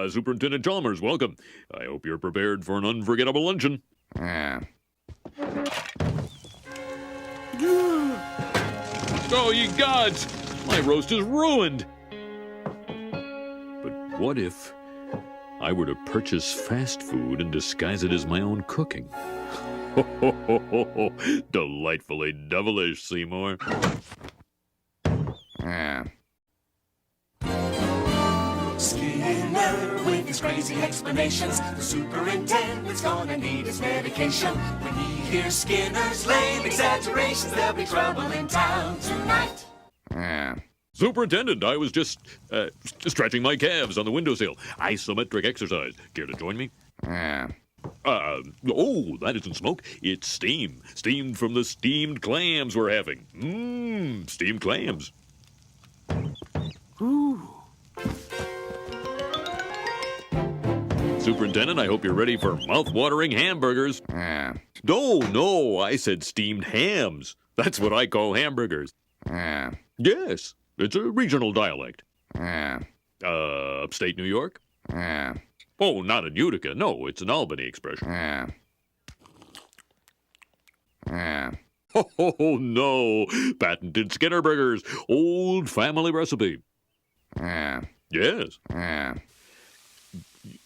Superintendent Chalmers, welcome. I hope you're prepared for an unforgettable luncheon. Oh, ye gods! My roast is ruined! But what if I were to purchase fast food and disguise it as my own cooking? Ho, ho, ho, ho, ho. Delightfully devilish, Seymour. Skinner with his crazy explanations. The superintendent's gonna need his medication. When he hears Skinner's lame exaggerations, there'll be trouble in town tonight. Superintendent, I was just stretching my calves on the windowsill. Isometric exercise. Care to join me? Oh, that isn't smoke. It's steam. Steamed from the steamed clams we're having. Steamed clams. Ooh. Superintendent, I hope you're ready for mouth-watering hamburgers. No, I said steamed hams. That's what I call hamburgers. Yes, it's a regional dialect. Upstate New York? Oh, not in Utica. No, it's an Albany expression. Oh, no. Patented Skinner burgers. Old family recipe. Yes.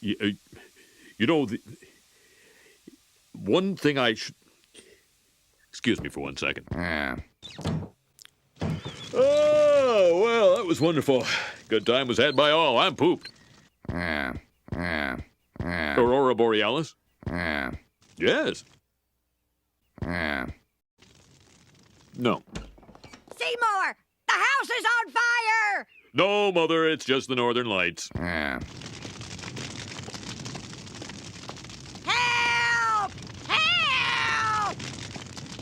You know, one thing I should... Excuse me for 1 second. Oh, well, that was wonderful. Good time was had by all. I'm pooped. Aurora Borealis? Yes. No. Seymour! The house is on fire! No, Mother, it's just the Northern Lights.